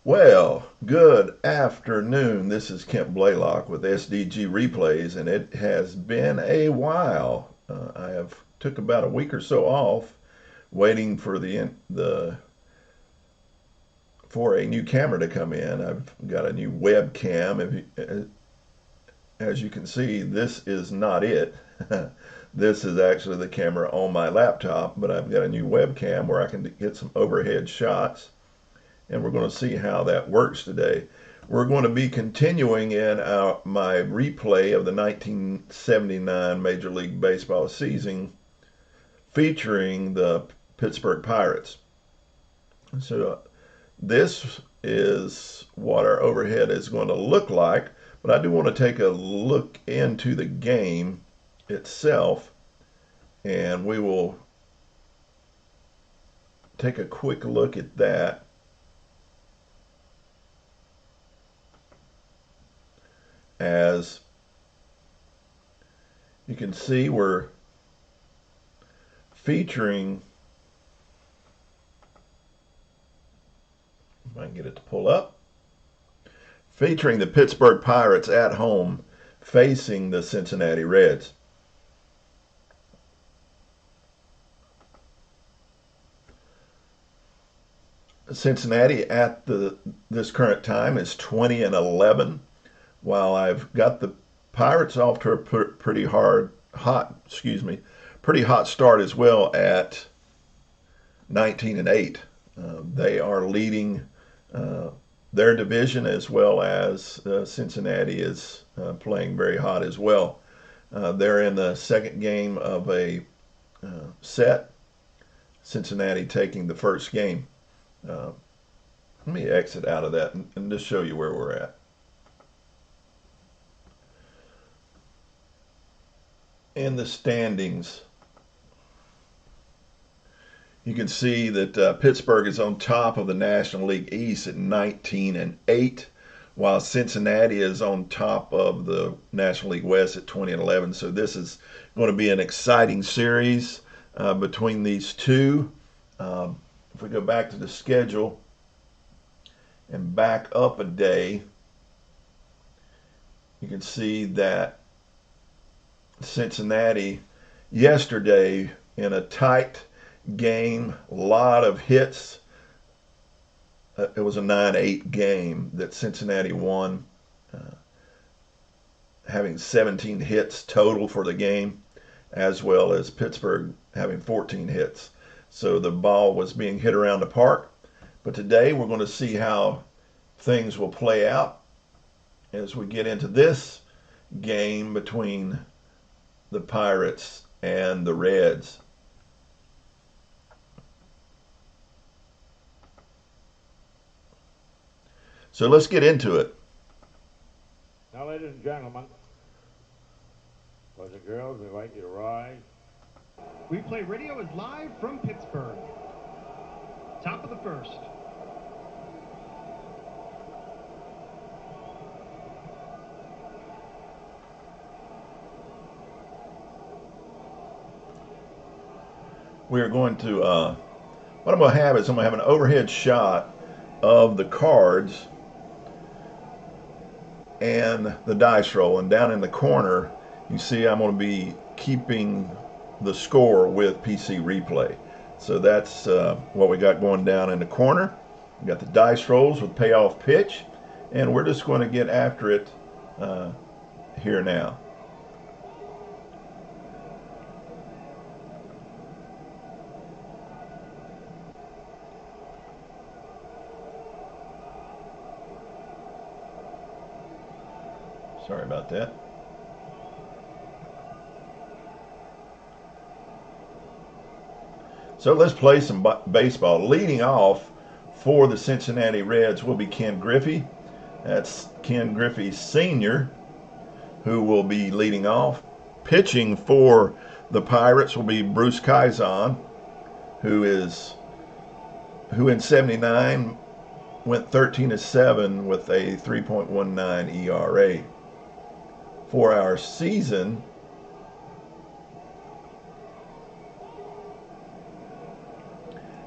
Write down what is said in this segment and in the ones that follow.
Well, good afternoon. This is Kent Blaylock with SDG Replays, and it has been a while. I have took about a week or so off, waiting for the for a new camera to come in. I've got a new webcam. As you can see, this is not it. This is actually the camera on my laptop, but I've got a new webcam where I can get some overhead shots, and we're going to see how that works today. We're going to be continuing in my replay of the 1979 Major League Baseball season featuring the Pittsburgh Pirates. So this is what our overhead is going to look like, but I do want to take a look into the game itself, and we will take a quick look at that. As you can see, we're featuring, if I can get it to pull up, featuring the Pittsburgh Pirates at home facing the Cincinnati Reds. Cincinnati at this current time is 20-11. While I've got the Pirates off to a pretty hot start as well at 19-8. They are leading their division, as well as Cincinnati is playing very hot as well. They're in the second game of a set. Cincinnati taking the first game. Let me exit out of that and just show you where we're at. In the standings, you can see that Pittsburgh is on top of the National League East at 19-8, while Cincinnati is on top of the National League West at 20-11. So this is going to be an exciting series between these two. If we go back to the schedule and back up a day, you can see that Cincinnati yesterday, in a tight game, a lot of hits. It was a 9-8 game that Cincinnati won, having 17 hits total for the game, as well as Pittsburgh having 14 hits. So the ball was being hit around the park. But today we're going to see how things will play out as we get into this game between the Pirates and the Reds. So let's get into it. Now, ladies and gentlemen, boys and girls, we invite you to rise. Replay Radio is live from Pittsburgh. Top of the first. We are going to, what I'm going to have is I'm going to have an overhead shot of the cards and the dice roll. And down in the corner, you see I'm going to be keeping the score with PC Replay. So that's what we got going down in the corner. We got the dice rolls with Payoff Pitch, and we're just going to get after it here now. Sorry about that. So let's play some baseball. Leading off for the Cincinnati Reds will be Ken Griffey. That's Ken Griffey Sr., who will be leading off. Pitching for the Pirates will be Bruce Kazan, who in '79 went 13-7 with a 3.19 ERA. For our season,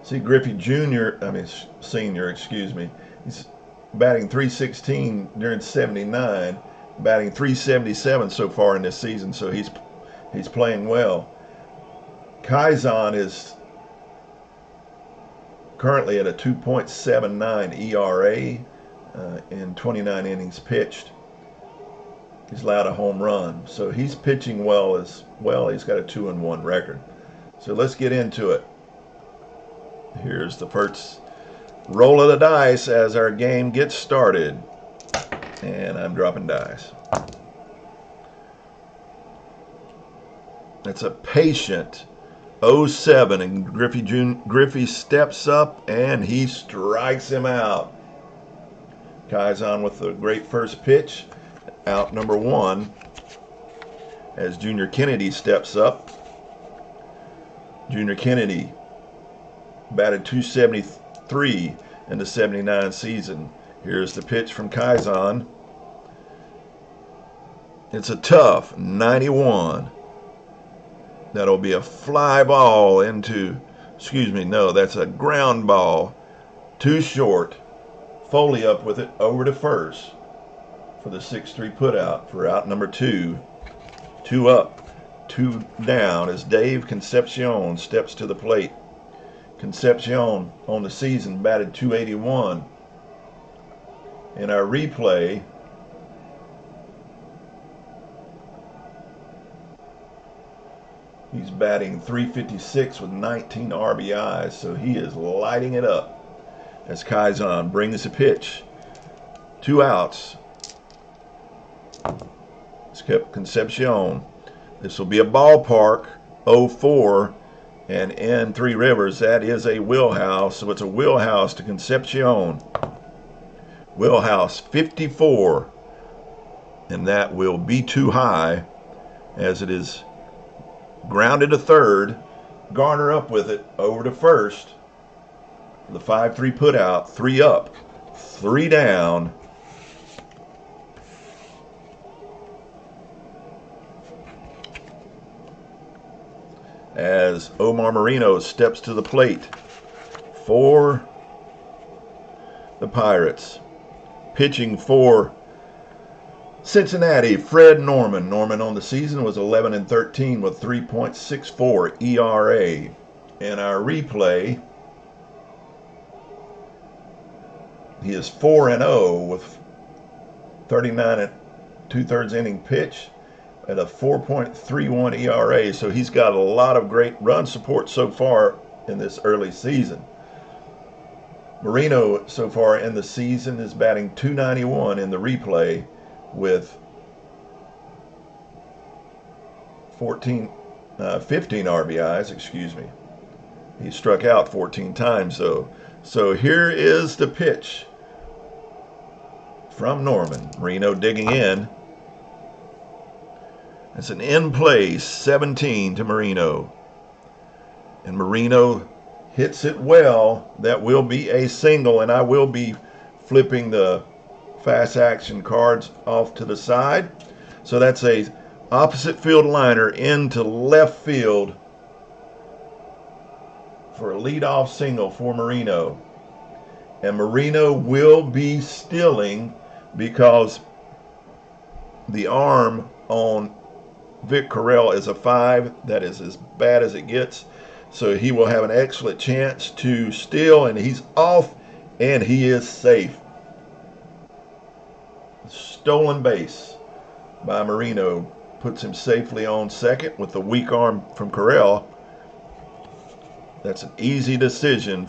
see Griffey Senior, excuse me, he's batting .316 during 79, batting .377 so far in this season. So he's playing well. Kaizen is currently at a 2.79 ERA in 29 innings pitched. He's allowed a home run, so he's pitching well as well. He's got a 2-1 record. So let's get into it. Here's the first roll of the dice as our game gets started, and I'm dropping dice. It's a patient 0-7, and Griffey steps up and he strikes him out. Kaizen with a great first pitch. Out number 1 as Junior Kennedy steps up. Junior Kennedy batted .273 in the 79 season. Here's the pitch from Kaizen. It's a tough 91. That'll be a fly ball into, that's a ground ball. Too short. Foley up with it over to first for the 6-3 put out for out number 2. 2 up, 2 down as Dave Concepcion steps to the plate. Concepcion on the season batted .281. In our replay, he's batting .356 with 19 RBIs, so he is lighting it up as Kaizen brings the pitch. 2 outs. Skip Concepcion. This will be a ballpark, 0-4, and in Three Rivers, that is a wheelhouse, so it's a wheelhouse to Concepcion. Wheelhouse 54, and that will be too high as it is grounded to third. Garner up with it over to first. The 5-3 put out, 3 up, 3 down. As Omar Marino steps to the plate for the Pirates. Pitching for Cincinnati, Fred Norman. Norman on the season was 11-13 with 3.64 ERA. In our replay, he is 4-0 with 39 2/3 inning pitch at a 4.31 ERA. So he's got a lot of great run support so far in this early season. Marino so far in the season is batting .291 in the replay with 15 RBIs, He struck out 14 times though. So here is the pitch from Norman. Marino digging in. It's an in-play 17 to Marino. And Marino hits it well. That will be a single, and I will be flipping the fast action cards off to the side. So that's a opposite field liner into left field for a leadoff single for Marino. And Marino will be stealing because the arm on Vic Correll is a 5. That is as bad as it gets. So he will have an excellent chance to steal, and he's off, and he is safe. Stolen base by Marino puts him safely on second with the weak arm from Correll. That's an easy decision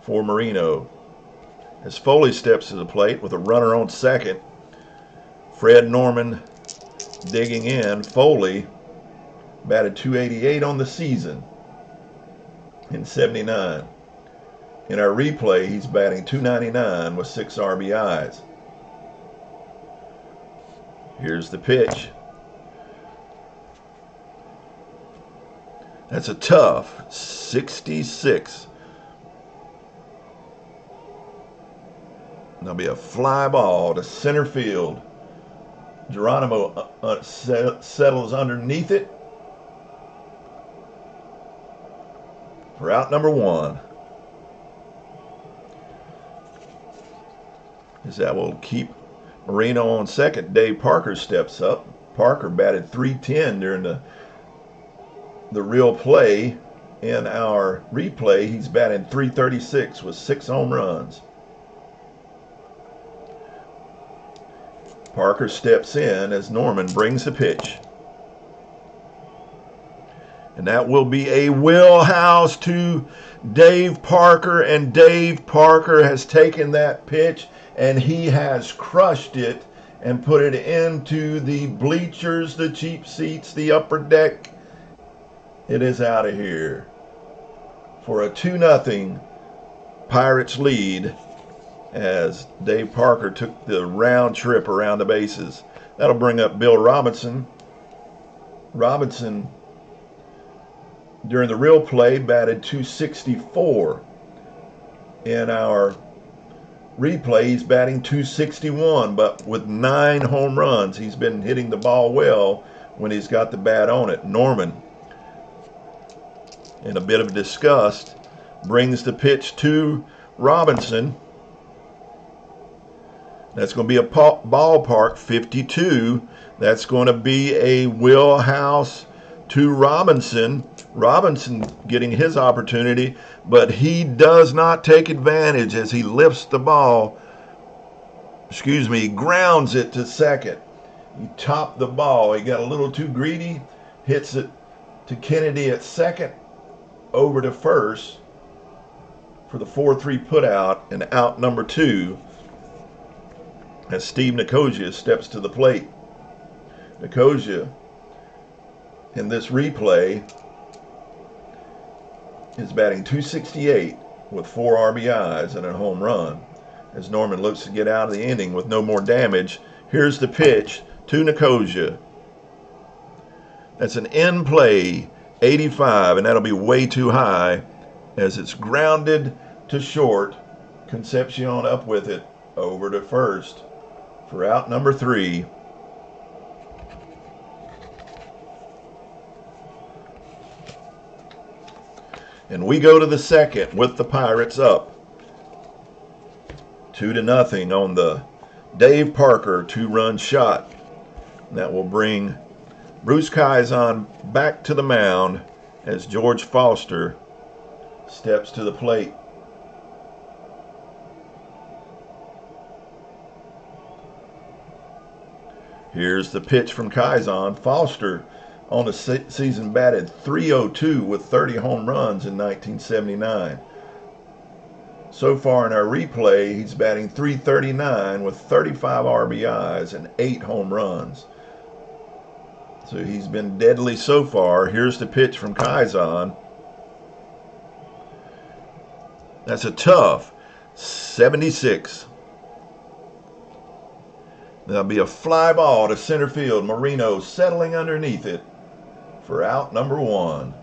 for Marino. As Foley steps to the plate with a runner on second, Fred Norman digging in. Foley batted .288 on the season in 79. In our replay, he's batting .299 with 6 RBIs. Here's the pitch. That's a tough 66. There'll be a fly ball to center field. Geronimo settles underneath it for out number 1. As that will keep Marino on second. Dave Parker steps up. Parker batted .310 during the real play. In our replay, he's batting .336 with 6 home runs. Parker steps in as Norman brings the pitch. And that will be a wheelhouse to Dave Parker, and Dave Parker has taken that pitch and he has crushed it and put it into the bleachers, the cheap seats, the upper deck. It is out of here for a 2-0 Pirates lead as Dave Parker took the round trip around the bases. That'll bring up Bill Robinson. Robinson, during the real play, batted .264. In our replay, he's batting .261, but with 9 home runs. He's been hitting the ball well when he's got the bat on it. Norman, in a bit of disgust, brings the pitch to Robinson. That's going to be a ballpark 52. That's going to be a wheelhouse to Robinson. Robinson getting his opportunity, but he does not take advantage as he lifts the ball. Grounds it to second. He topped the ball. He got a little too greedy, hits it to Kennedy at second, over to first for the 4-3 put out, and out number 2 as Steve Nicosia steps to the plate. Nicosia, in this replay, is batting .268 with 4 RBIs and a home run. As Norman looks to get out of the inning with no more damage, here's the pitch to Nicosia. That's an in play 85, and that'll be way too high as it's grounded to short. Concepcion up with it over to first for out number 3. And we go to the second with the Pirates up 2-0 on the Dave Parker 2-run shot. That will bring Bruce Kaizen back to the mound as George Foster steps to the plate. Here's the pitch from Kaizen. Foster on the season batted .302 with 30 home runs in 1979. So far in our replay, he's batting .339 with 35 RBIs and 8 home runs. So he's been deadly so far. Here's the pitch from Kaizen. That's a tough 76. There'll be a fly ball to center field. Marino settling underneath it for out number 1.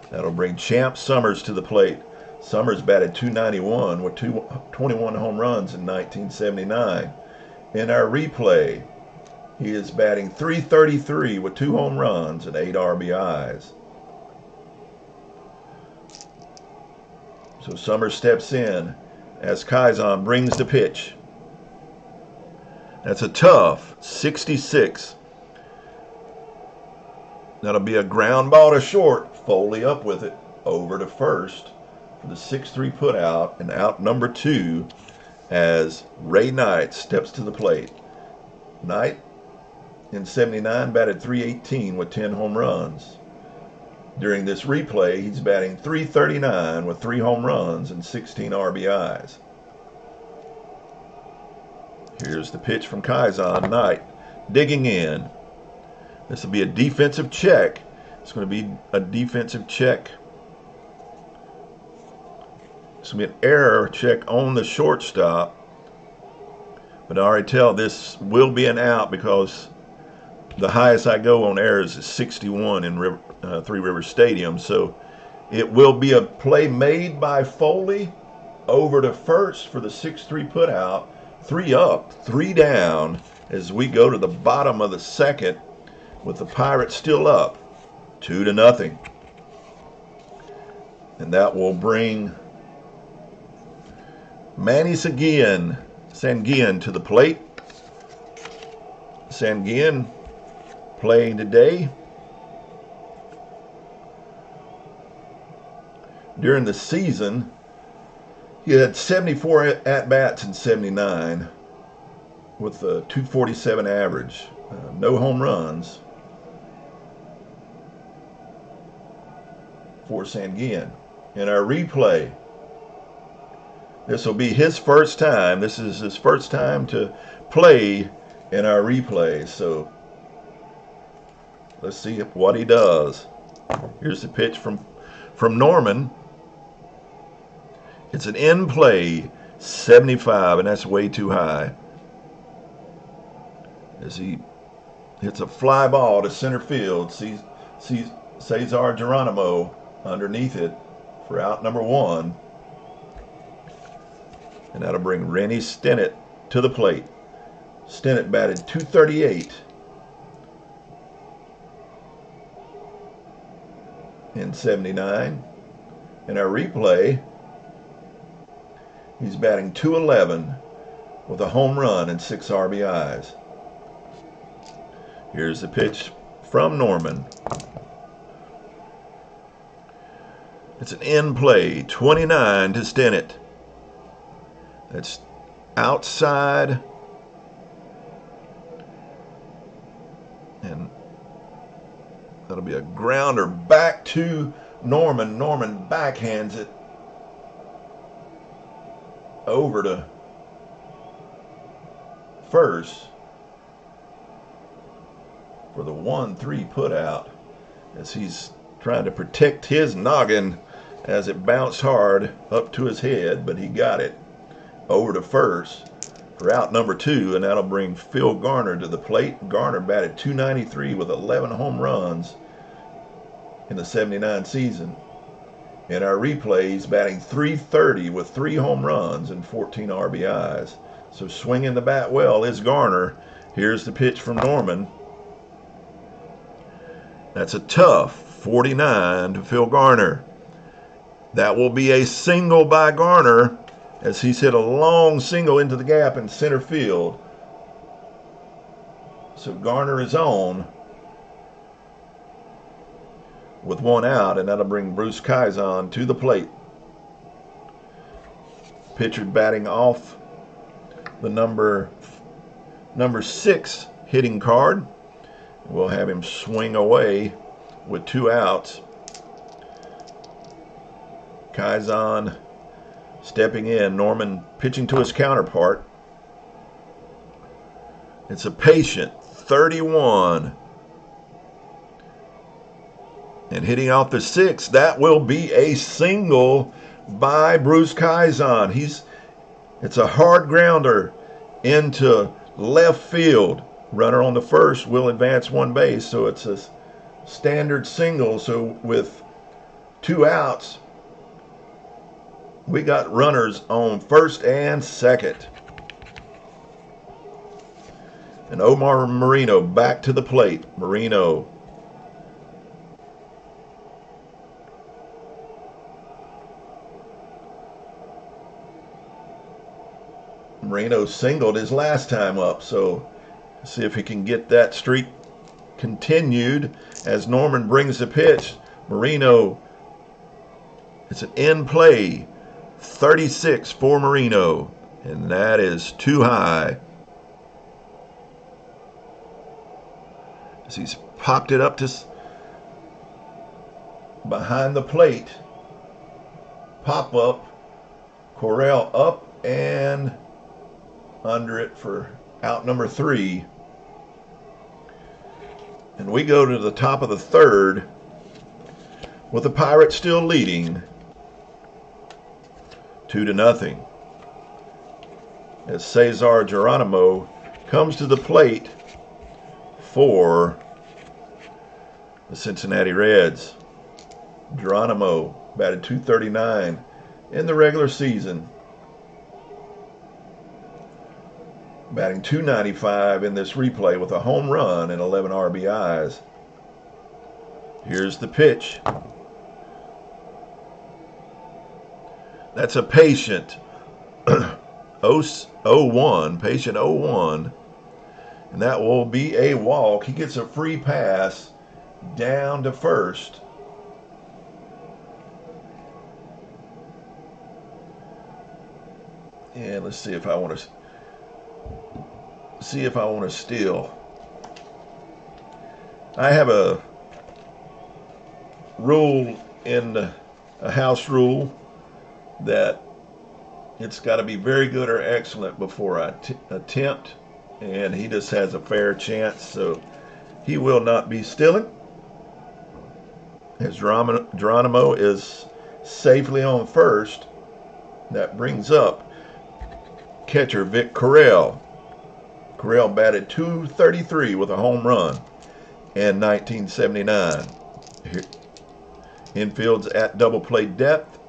That'll bring Champ Summers to the plate. Summers batted .291 with 21 home runs in 1979. In our replay, he is batting .333 with 2 home runs and 8 RBIs. So Summers steps in as Kaizen brings the pitch. That's a tough 66. That'll be a ground ball to short. Foley up with it over to first for the 6-3 put out, and out number 2 as Ray Knight steps to the plate. Knight in 79 batted .318 with 10 home runs. During this replay, he's batting .339 with 3 home runs and 16 RBIs. Here's the pitch from Kaizen. Knight digging in. This will be a defensive check. It's going to be a defensive check. It's going to be an error check on the shortstop. But I already tell this will be an out because the highest I go on errors is 61 in Three Rivers Stadium. So it will be a play made by Foley over to first for the 6-3 put out. 3 up, 3 down as we go to the bottom of the second with the Pirates still up 2-0. And that will bring Manny Sanguillen to the plate. Sanguillen playing today. During the season, he had 74 at-bats in 79 with a 247 average. No home runs for Sanguillen. In our replay, this will be his first time. This is his first time to play in our replay. So let's see what he does. Here's the pitch from Norman. It's an in play, 75, and that's way too high. As he hits a fly ball to center field, sees Cesar Geronimo underneath it for out number 1. And that'll bring Rennie Stennett to the plate. Stennett batted .238 in 79. In our replay, he's batting .211 with a home run and 6 RBIs. Here's the pitch from Norman. It's an in play, 29 to Stennett. That's outside. And that'll be a grounder back to Norman. Norman backhands it over to first for the 1-3 put out, as he's trying to protect his noggin as it bounced hard up to his head, but he got it over to first for out number 2, and that'll bring Phil Garner to the plate. Garner batted .293 with 11 home runs in the 79 season. In our replay, he's batting .330 with 3 home runs and 14 RBIs. So swinging the bat well is Garner. Here's the pitch from Norman. That's a tough 49 to Phil Garner. That will be a single by Garner, as he's hit a long single into the gap in center field. So Garner is on with 1 out, and that'll bring Bruce Kazan to the plate. Pitcher batting off the number 6 hitting card. We'll have him swing away with 2 outs. Kazan stepping in. Norman pitching to his counterpart. It's a patient 31. And hitting off the 6, that will be a single by Bruce Kazan. It's a hard grounder into left field. Runner on the first will advance 1 base, so it's a standard single. So with 2 outs, we got runners on first and second. And Omar Marino back to the plate. Marino singled his last time up, so see if he can get that streak continued as Norman brings the pitch. Marino, it's an in play, 36 for Marino, and that is too high. As he's popped it up to behind the plate. Pop up, Corral up and under it for out number 3. And we go to the top of the 3rd with the Pirates still leading 2-0. As Cesar Geronimo comes to the plate for the Cincinnati Reds. Geronimo batted .239 in the regular season, batting .295 in this replay with a home run and 11 RBIs. Here's the pitch. That's a patient 0-1, patient 0-1, and that will be a walk. He gets a free pass down to first. And let's see if I want to steal. I have a rule in a house rule that it's got to be very good or excellent before I attempt, and he just has a fair chance, so he will not be stealing. As Geronimo is safely on first, that brings up catcher Vic Correll. Correll batted .233 with a home run in 1979. Infield's at double play depth.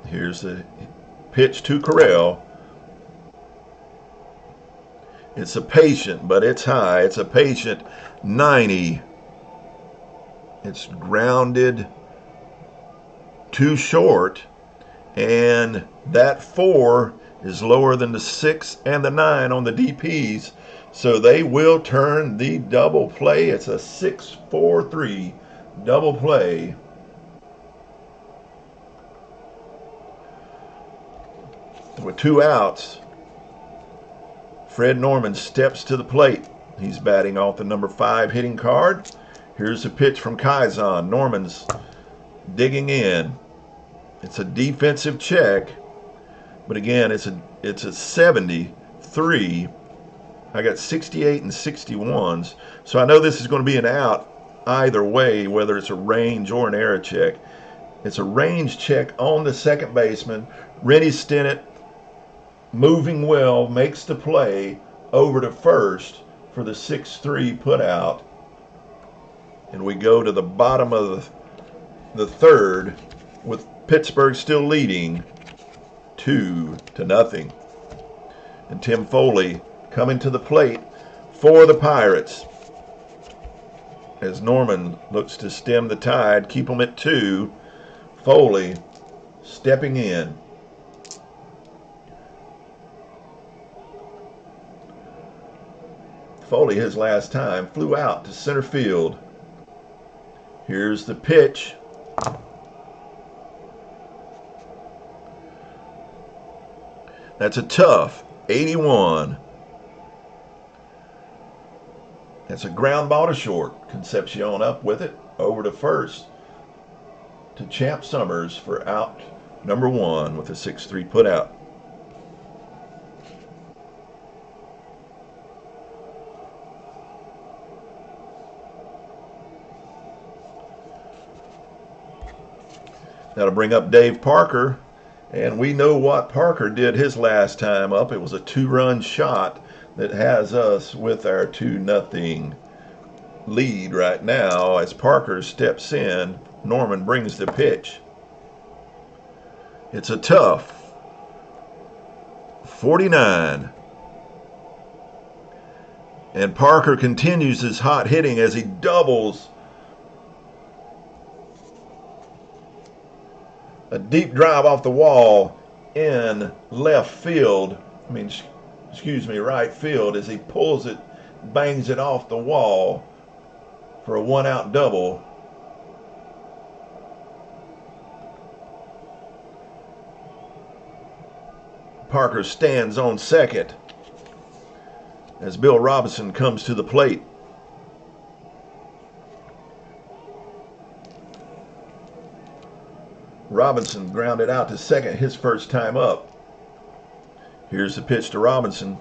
Here's the pitch to Correll. It's a patient, but it's high. It's a patient 90. It's grounded too short, and that 4 is lower than the 6 and the 9 on the DPs, so they will turn the double play. It's a 6-4-3 double play. With 2 outs, Fred Norman steps to the plate. He's batting off the number 5 hitting card. Here's a pitch from Kaizen. Norman's digging in. It's a defensive check, but again, it's a 73. I got 68 and 61s, so I know this is going to be an out either way, whether it's a range or an error check. It's a range check on the second baseman. Rennie Stennett, moving well, makes the play over to first for the 6-3 put out. And we go to the bottom of the third with Pittsburgh still leading 2-0. And Tim Foley coming to the plate for the Pirates as Norman looks to stem the tide, keep them at 2. Foley stepping in. Foley, his last time, flew out to center field. Here's the pitch. That's a tough 81. That's a ground ball to short. Concepcion up with it, over to first to Champ Summers for out number 1 with a 6-3 put out. That'll bring up Dave Parker, and we know what Parker did his last time up. It was a 2-run shot that has us with our 2-0 lead right now. As Parker steps in, Norman brings the pitch. It's a tough 49. And Parker continues his hot hitting as he doubles. A deep drive off the wall in left field. Right field, as he pulls it, bangs it off the wall for a 1-out double. Parker stands on second as Bill Robinson comes to the plate. Robinson grounded out to second his first time up. Here's the pitch to Robinson.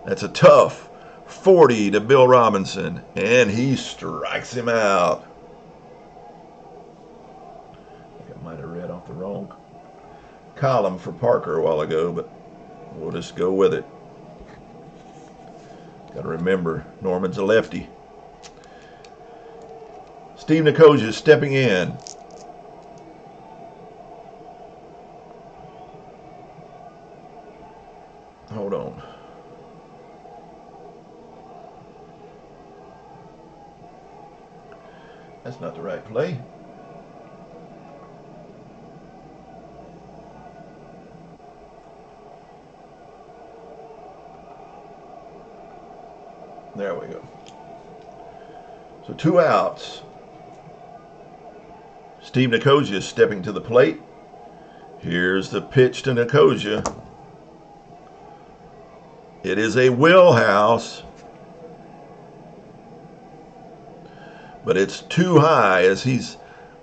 That's a tough 40 to Bill Robinson, and he strikes him out. I think I might have read off the wrong column for Parker a while ago, but we'll just go with it. Got to remember, Norman's a lefty. Steve Nicosia stepping in. Hold on. That's not the right play. So 2 outs. Steve Nicosia stepping to the plate. Here's the pitch to Nicosia. It is a wheelhouse, but it's too high as he's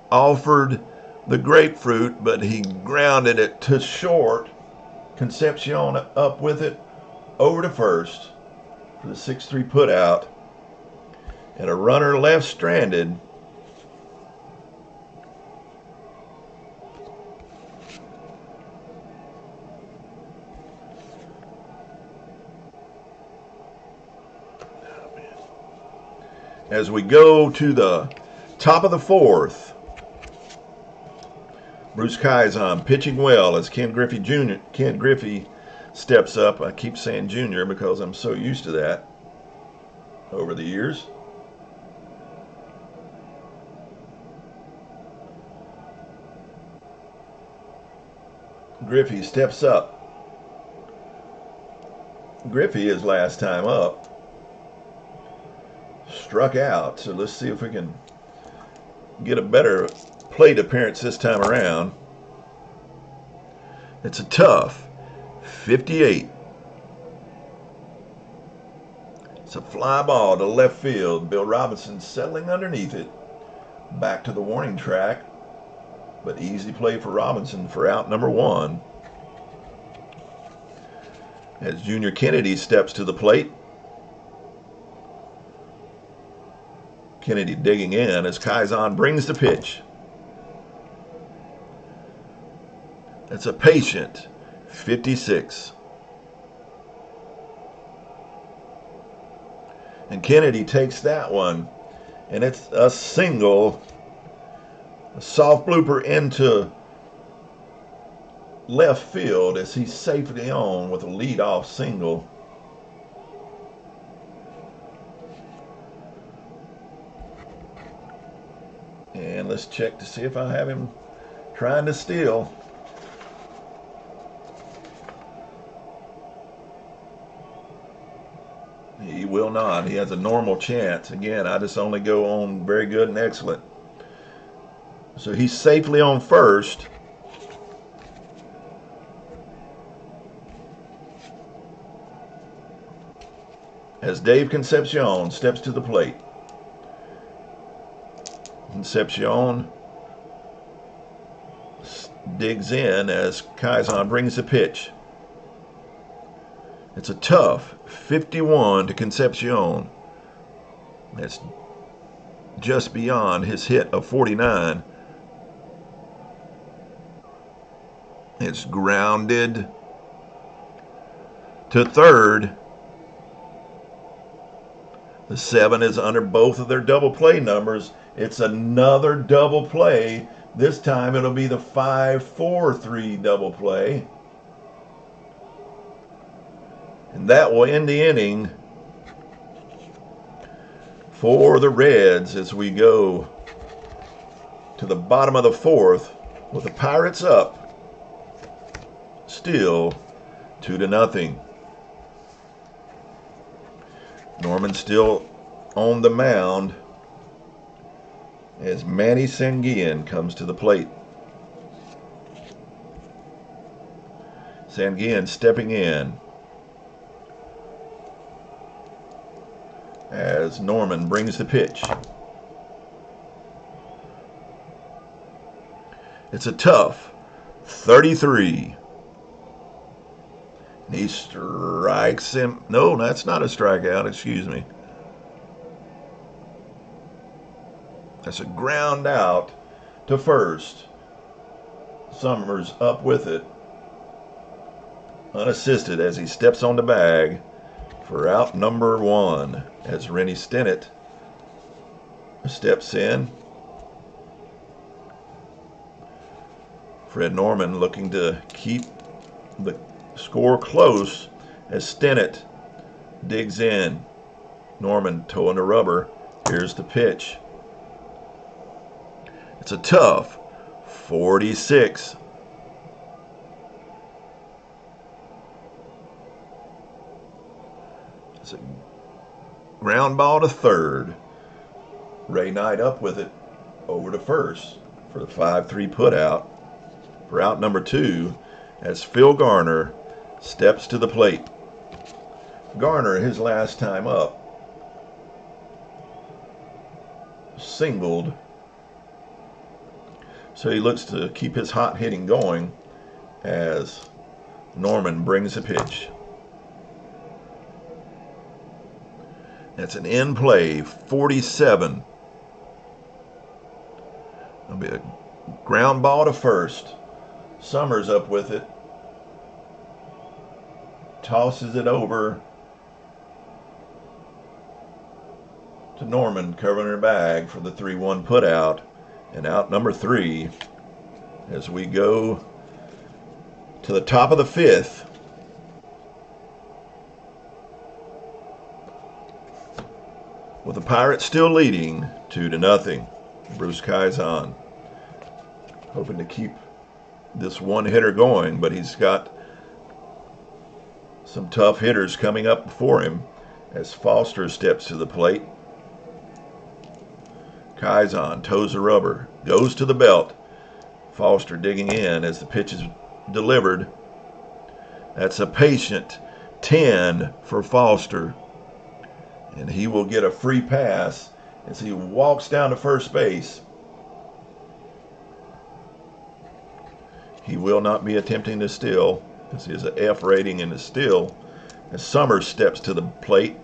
offered the grapefruit, but he grounded it to short. Concepcion up with it over to first for the 6-3 put out, and a runner left stranded. As we go to the top of the 4th, Bruce Kaizen pitching well as Ken Griffey steps up. I keep saying junior because I'm so used to that over the years. Griffey steps up. Griffey, his last time up, struck out. So let's see if we can get a better plate appearance this time around. It's a tough 58. It's a fly ball to left field. Bill Robinson settling underneath it. Back to the warning track, but easy play for Robinson for out number 1. As Junior Kennedy steps to the plate. Kennedy digging in as Kaizen brings the pitch. It's a patient 56. And Kennedy takes that one, and it's a single, a soft blooper into left field as he's safely on with a leadoff single. And let's check to see if I have him trying to steal. He will not. He has a normal chance. Again, I just only go on very good and excellent. So he's safely on first. As Dave Concepcion steps to the plate. Concepcion digs in as Kaizen brings the pitch. It's a tough 51 to Concepcion. That's just beyond his hit of 49. It's grounded to third. The 7 is under both of their double play numbers. It's another double play. This time it'll be the 5-4-3 double play. And that will end the inning for the Reds as we go to the bottom of the 4th with the Pirates up still 2-0. Norman still on the mound as Manny Sanguillen comes to the plate. Sanguillen stepping in as Norman brings the pitch. It's a tough 33. And he strikes him. No, that's not a strikeout. Excuse me. That's a ground out to first. Summers up with it, unassisted as he steps on the bag for out number 1 as Rennie Stennett steps in. Fred Norman looking to keep the score close as Stennett digs in. Norman toeing the rubber. Here's the pitch. It's a tough 46. It's a ground ball to third. Ray Knight up with it over to first for the 5-3 put out for out number 2 as Phil Garner steps to the plate. Garner, his last time up, singled, so he looks to keep his hot hitting going as Norman brings the pitch. That's an in play, 47. It'll be a ground ball to first. Summers up with it, tosses it over to Norman, covering her bag for the 3-1 put out, and out number 3 as we go to the top of the 5th. With the Pirates still leading 2-0. Bruce Kaizen hoping to keep this one hitter going, but he's got some tough hitters coming up before him as Foster steps to the plate. Kaizen toes the rubber, goes to the belt. Foster digging in as the pitch is delivered. That's a patient 10 for Foster, and he will get a free pass as he walks down to first base. He will not be attempting to steal, because he has an F rating in the steal. As Summers steps to the plate,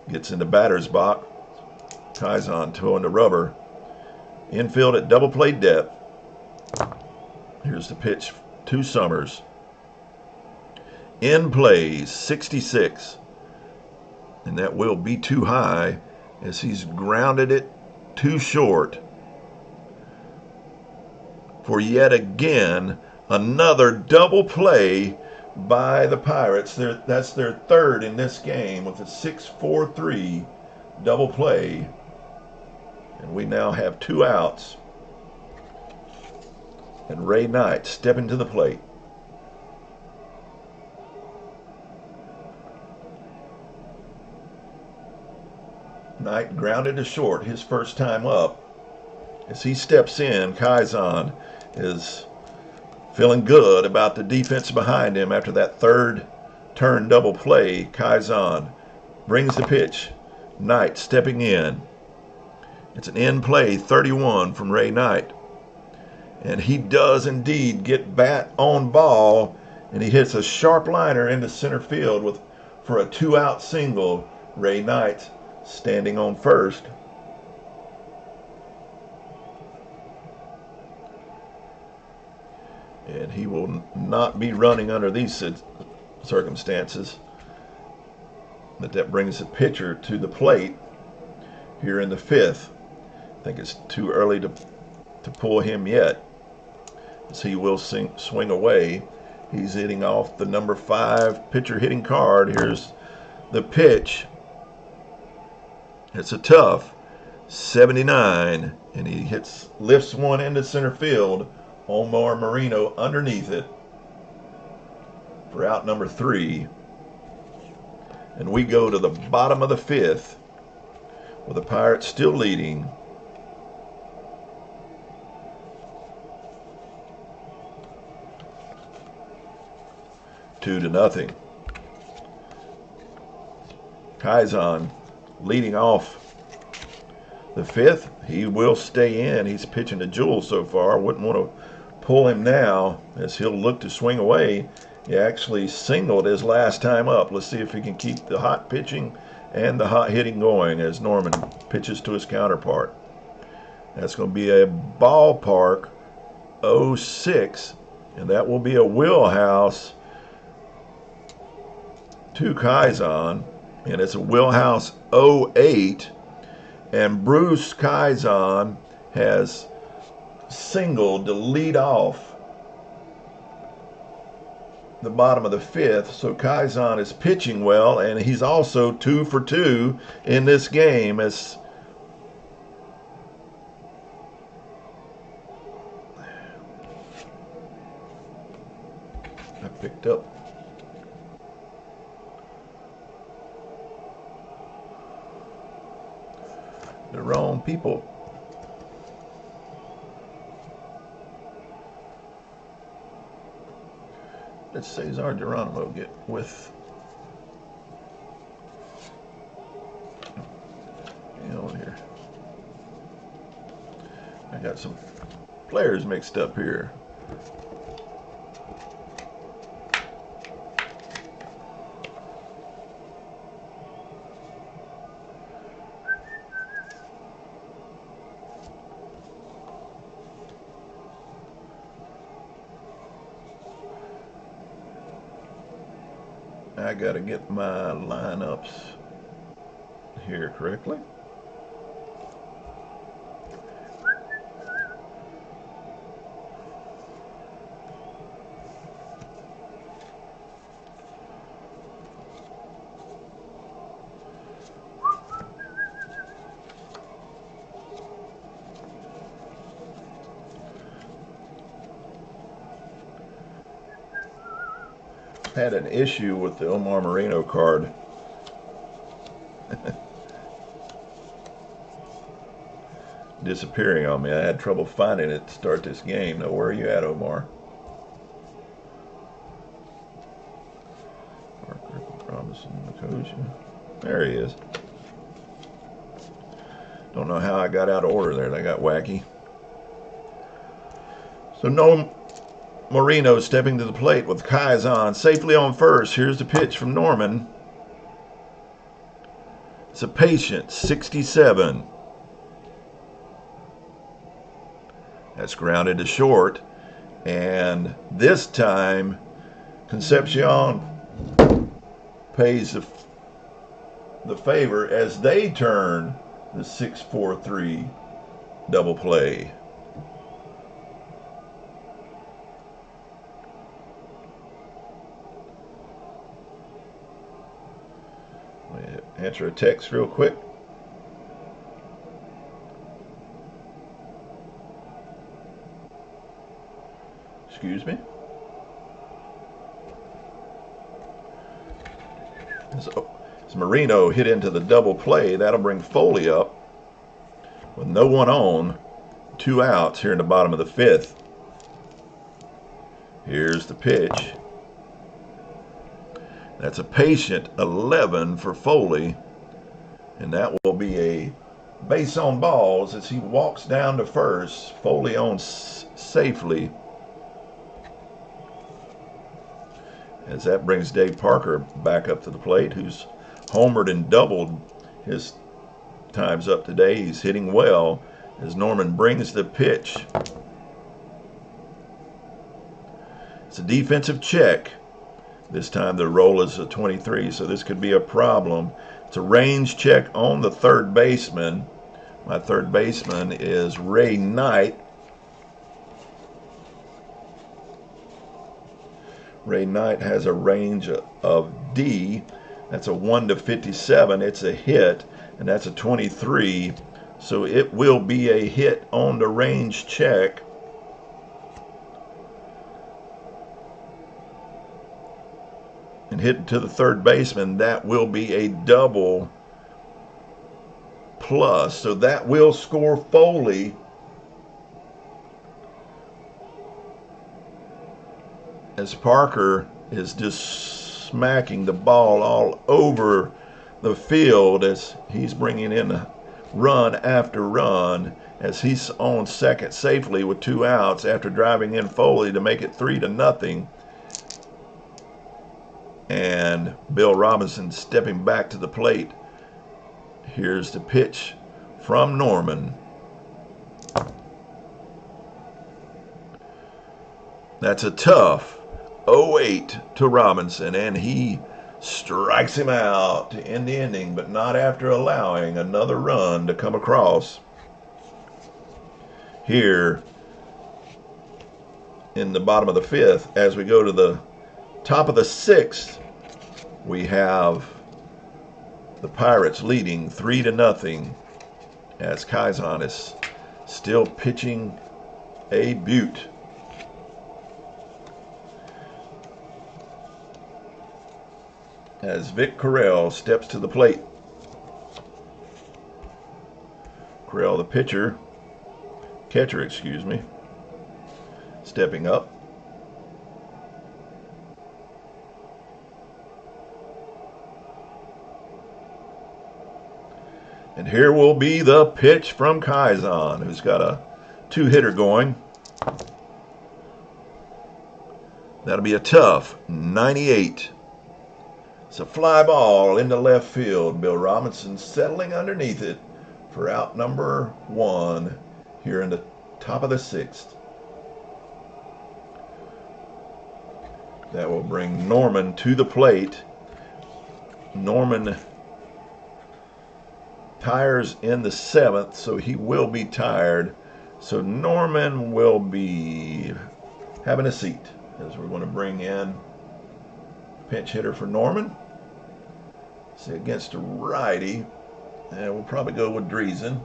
gets in the batter's box. Kaizen towing the rubber. Infield at double play depth. Here's the pitch to Summers. In play, 66. And that will be too high as he's grounded it too short. For yet again, another double play by the Pirates. That's their third in this game with a 6-4-3 double play. And we now have 2 outs. And Ray Knight stepping to the plate. Knight grounded to short his first time up. As he steps in, Kaizen is feeling good about the defense behind him after that third turn double play. Kaizen brings the pitch. Knight stepping in. It's an in play, 31 from Ray Knight. And he does indeed get bat on ball, and he hits a sharp liner into center field for a 2-out single. Ray Knight standing on first. And he will not be running under these circumstances. But that brings the pitcher to the plate here in the 5th. I think it's too early to pull him yet, as he will swing away. He's hitting off the number 5 pitcher hitting card. Here's the pitch. It's a tough 79, and he lifts one into center field. Omar Marino underneath it for out number 3. And we go to the bottom of the 5th with the Pirates still leading 2-0. Kaizen leading off the 5th. He will stay in. He's pitching to Jules so far. Wouldn't want to pull him now, as he'll look to swing away. He actually singled his last time up. Let's see if he can keep the hot pitching and the hot hitting going as Norman pitches to his counterpart. That's going to be a ballpark 06, and that will be a wheelhouse to Kaizen, and it's a wheelhouse 08, and Bruce Kaizen has singled to lead off the bottom of the 5th. So Kaizen is pitching well, and he's also 2 for 2 in this game. As I picked up the wrong people. Let's Cesar Geronimo get with. Hang on here. I got some players mixed up here. I got to get my lineups here correctly. Had an issue with the Omar Moreno card. Disappearing on me. I had trouble finding it to start this game. Now, where are you at, Omar? Parker, Robinson, Makosia. There he is. Don't know how I got out of order there. That got wacky. So no Moreno stepping to the plate with Kaizen safely on first. Here's the pitch from Norman. It's a patient 67. That's grounded to short. And this time, Concepcion pays the favor as they turn the 6-4-3 double play. Answer a text real quick. Excuse me. So, as Marino hit into the double play, that'll bring Foley up with no one on, 2 outs here in the bottom of the 5th. Here's the pitch. That's a patient 11 for Foley, and that will be a base on balls as he walks down to first. Foley on safely. As that brings Dave Parker back up to the plate, who's homered and doubled his times up today. He's hitting well as Norman brings the pitch. It's a defensive check. This time the roll is a 23, so this could be a problem. It's a range check on the third baseman. My third baseman is Ray Knight. Ray Knight has a range of D. That's a 1 to 57. It's a hit, and that's a 23. So it will be a hit on the range check. And hit to the third baseman, that will be a double plus. So that will score Foley. As Parker is just smacking the ball all over the field as he's bringing in run after run as he's on second safely with 2 outs after driving in Foley to make it 3-0. And Bill Robinson stepping back to the plate. Here's the pitch from Norman. That's a tough 0-8 to Robinson, and he strikes him out to end the inning, but not after allowing another run to come across. Here in the bottom of the 5th, as we go to the top of the 6th, we have the Pirates leading 3-0 as Kaizen is still pitching a beaut. As Vic Correll steps to the plate. Cockrell, the catcher, excuse me, stepping up. And here will be the pitch from Kaizen, who's got a 2-hitter going. That'll be a tough 98. It's a fly ball into left field. Bill Robinson settling underneath it for out number 1 here in the top of the 6th. That will bring Norman to the plate. Norman tires in the 7th, so he will be tired. So Norman will be having a seat as we're going to bring in pinch hitter for Norman. See, against a righty, and we'll probably go with Driesen.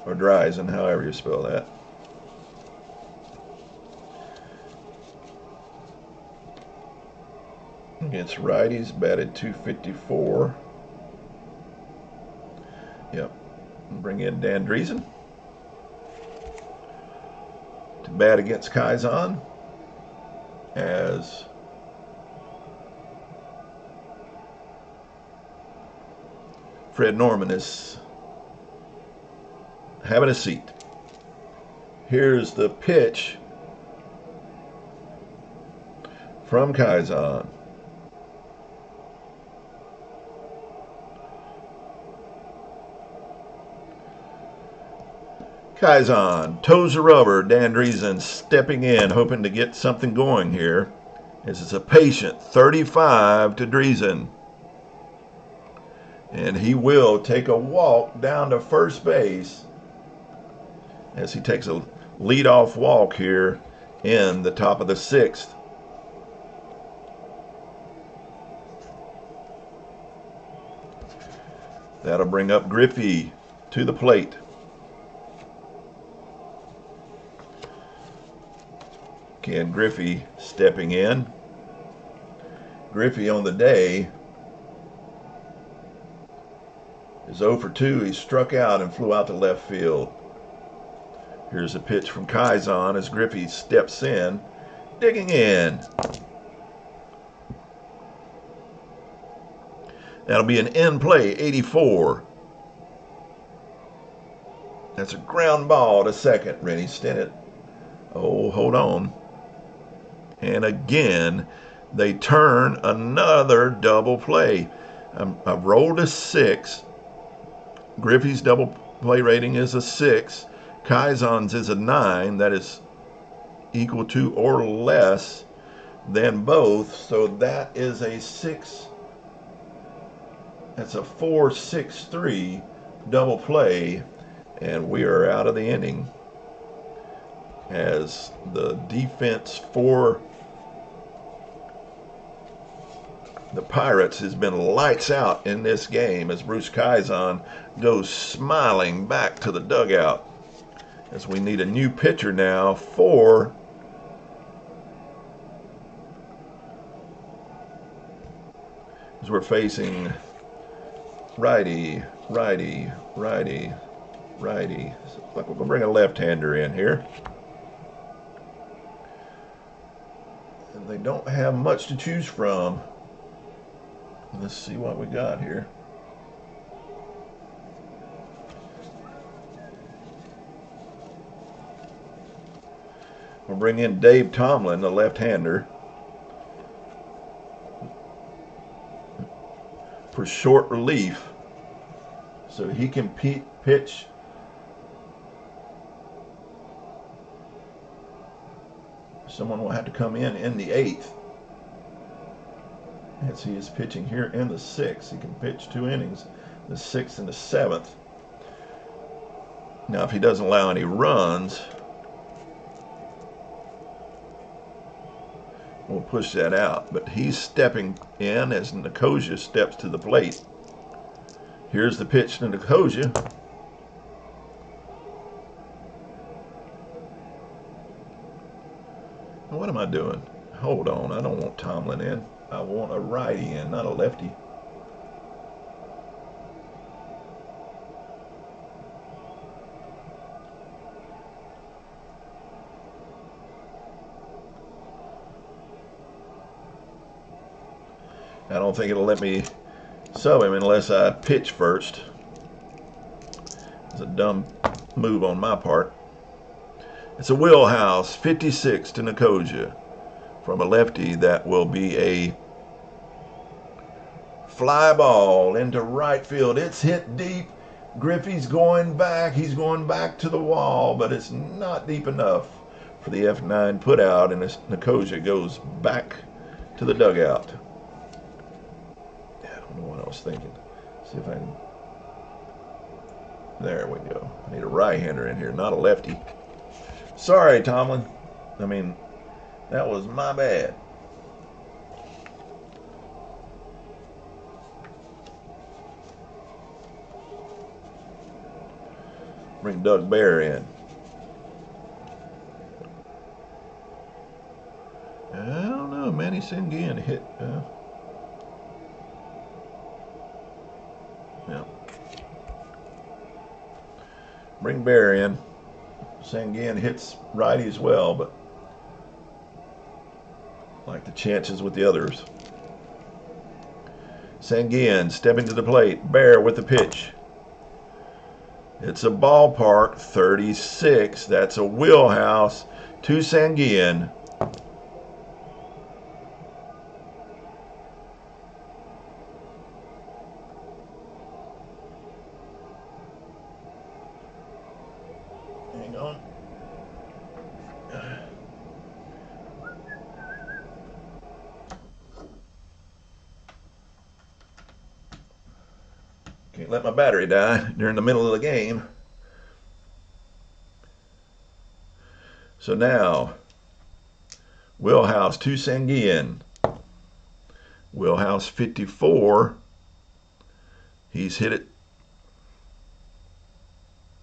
Or Driesen, however you spell that. Against righties, batted .254. Yep. Bring in Dan Driesen to bat against Kaizen, as Fred Norman is having a seat. Here's the pitch from Kaizen. Kaizen toes the rubber. Dan Driesen stepping in, hoping to get something going here. As it's a patient 35 to Driesen. And he will take a walk down to first base as he takes a leadoff walk here in the top of the 6th. That'll bring up Griffey to the plate. Ken Griffey stepping in. Griffey on the day is 0 for 2. He struck out and flew out to left field. Here's a pitch from Kaizen as Griffey steps in, digging in. That'll be an in play, 84. That's a ground ball to second. Rennie Stennett. Oh, hold on. And again, they turn another double play. I've rolled a 6. Griffey's double play rating is a 6. Kaizen's is a 9. That is equal to or less than both. So that is a 6. That's a 4-6-3 double play. And we are out of the inning, as the defense for the Pirates has been lights out in this game, as Bruce Kaizen goes smiling back to the dugout, as we need a new pitcher now for as we're facing righty. So like we're going to bring a left-hander in here. And they don't have much to choose from. Let's see what we got here. We'll bring in Dave Tomlin, the left-hander, for short relief, so he can pitch someone will have to come in the 8th. As he is pitching here in the 6th. He can pitch 2 innings, the 6th and the 7th. Now, if he doesn't allow any runs, we'll push that out. But he's stepping in as Nicosia steps to the plate. Here's the pitch to Nicosia. What am I doing? Hold on, I don't want Tomlin in. I want a righty in, not a lefty. I don't think it'll let me sub him unless I pitch first. It's a dumb move on my part. It's a wheelhouse, 56 to Nicosia. From a lefty, that will be a fly ball into right field. It's hit deep. Griffey's going back. He's going back to the wall, but it's not deep enough for the F9 put out, and Nicosia goes back to the dugout. I don't know what I was thinking. See if I can. There we go. I need a right-hander in here, not a lefty. Sorry, Tomlin. I mean, that was my bad. Bring Doug Bear in. I don't know. Manny Sengun hit. Yeah. Bring Bear in. Sengun hits righty as well, but like the chances with the others. Sengun stepping to the plate. Bear with the pitch. It's a ballpark, 36. That's a wheelhouse to Sengun. Hang on. Can't let my battery die during the middle of the game. So now, wheelhouse to Sengun. Wheelhouse 54. He's hit it,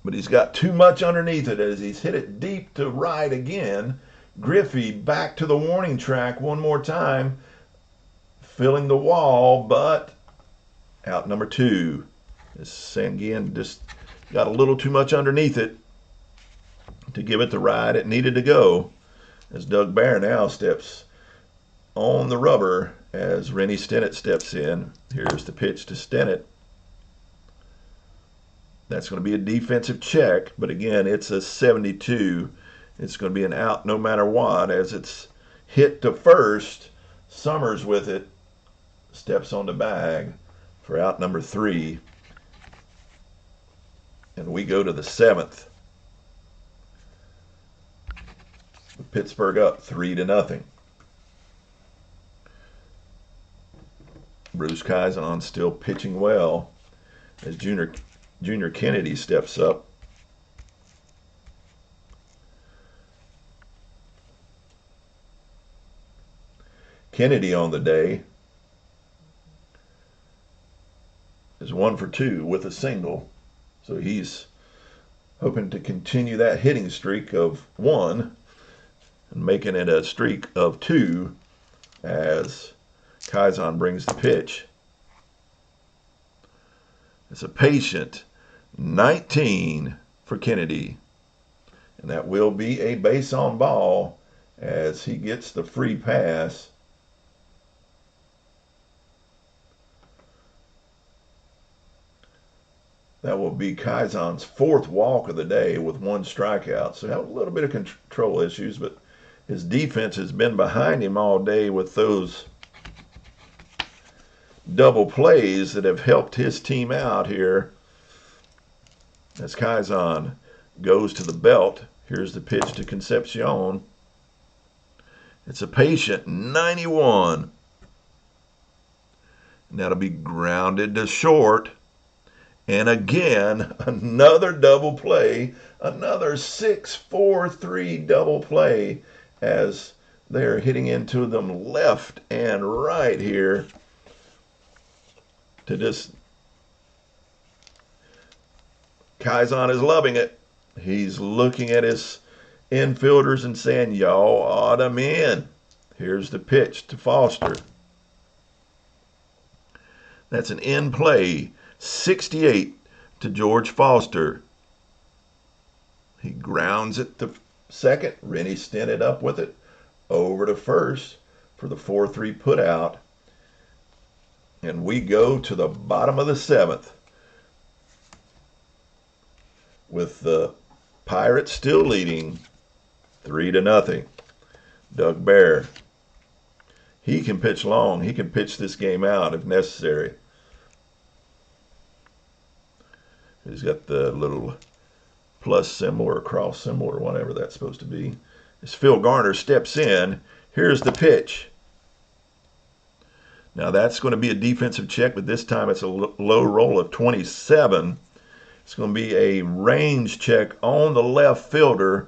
but he's got too much underneath it as he's hit it deep to right again. Griffey back to the warning track one more time, filling the wall, but out number 2. This Sengun just got a little too much underneath it to give it the ride it needed to go. As Doug Bear now steps on the rubber as Rennie Stennett steps in. Here's the pitch to Stennett. That's going to be a defensive check, but again, it's a 72. It's going to be an out no matter what as it's hit to first. Summers with it, steps on the bag for out number 3. And we go to the 7th. Pittsburgh up 3-0. Bruce Kaizen still pitching well as Junior Kennedy steps up. Kennedy on the day is 1 for 2 with a single. So he's hoping to continue that hitting streak of 1 and making it a streak of 2 as Kaizen brings the pitch. It's a patient 19 for Kennedy. And that will be a base on ball as he gets the free pass. That will be Kaizen's 4th walk of the day with 1 strikeout. So, had a little bit of control issues, but his defense has been behind him all day with those double plays that have helped his team out here. As Kaizen goes to the belt, here's the pitch to Concepcion. It's a patient 91. And that'll be grounded to short. And again, another double play, another 6-4-3 double play as they're hitting into them left and right here to just... Kaizen is loving it. He's looking at his infielders and saying, y'all ought 'em in. Here's the pitch to Foster. That's an in play. 68 to George Foster. He grounds it to second. Rennie Stennett up with it over to first for the 4-3 put out. And we go to the bottom of the 7th with the Pirates still leading 3-0. Doug Bear. He can pitch long. He can pitch this game out if necessary. He's got the little plus symbol or cross symbol or whatever that's supposed to be. As Phil Garner steps in, here's the pitch. Now that's going to be a defensive check, but this time it's a low roll of 27. It's going to be a range check on the left fielder.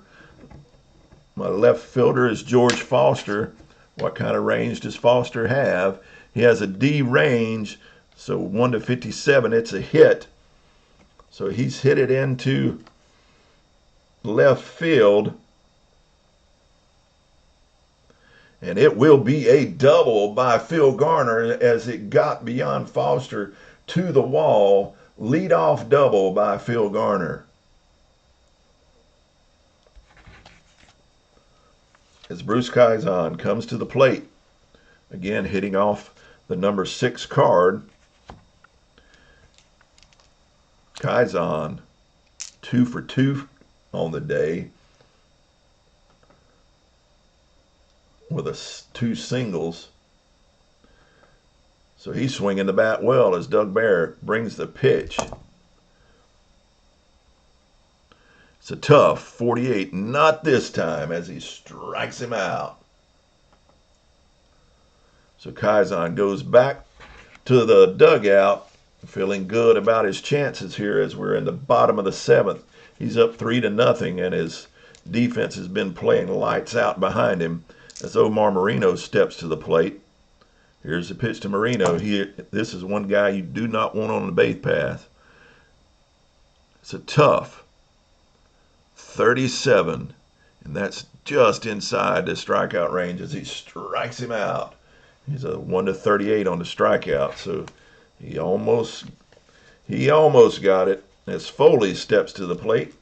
My left fielder is George Foster. What kind of range does Foster have? He has a D range, so 1-57, it's a hit. So he's hit it into left field. And it will be a double by Phil Garner as it got beyond Foster to the wall. Leadoff double by Phil Garner. As Bruce Kaizen comes to the plate, again hitting off the number 6 card. Kaizen 2 for 2 on the day with 2 singles. So he's swinging the bat well as Doug Bear brings the pitch. It's a tough 48, not this time, as he strikes him out. So Kaizen goes back to the dugout, feeling good about his chances here as we're in the bottom of the 7th. He's up 3-0, and his defense has been playing lights out behind him as Omar Marino steps to the plate. Here's the pitch to Marino. This is one guy you do not want on the base path. It's a tough 37, and that's just inside the strikeout range as he strikes him out. He's a 1-38 on the strikeout, so he almost got it as Foley steps to the plate.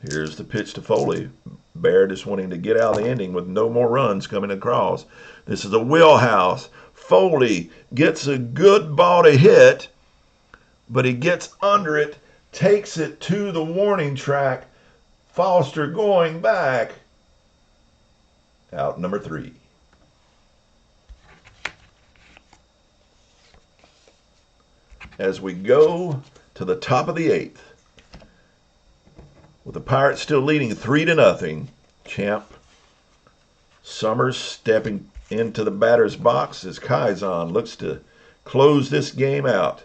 Here's the pitch to Foley. Bear just wanting to get out of the inning with no more runs coming across. This is a wheelhouse. Foley gets a good ball to hit, but he gets under it, takes it to the warning track. Foster going back. Out number 3. As we go to the top of the 8th, with the Pirates still leading 3-0, Champ Summers stepping into the batter's box as Kaizen looks to close this game out.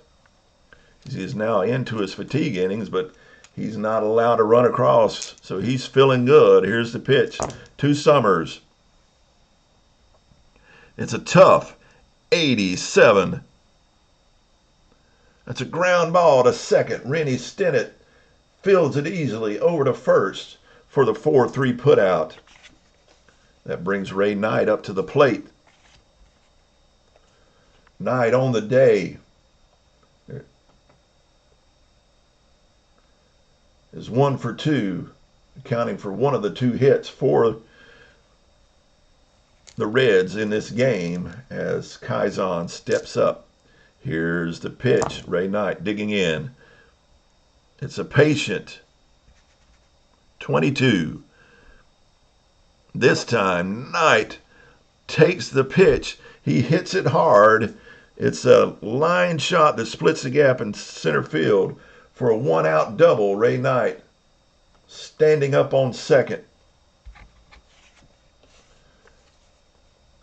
He is now into his fatigue innings, but he's not allowed to run across, so he's feeling good. Here's the pitch to Summers. It's a tough 87. That's a ground ball to second. Rennie Stennett fields it easily over to first for the 4-3 putout. That brings Ray Knight up to the plate. Knight on the day is 1 for 2, accounting for one of the 2 hits for the Reds in this game as Kaizen steps up. Here's the pitch. Ray Knight digging in. It's a patient 22. This time, Knight takes the pitch. He hits it hard. It's a line shot that splits the gap in center field for a 1-out double. Ray Knight standing up on second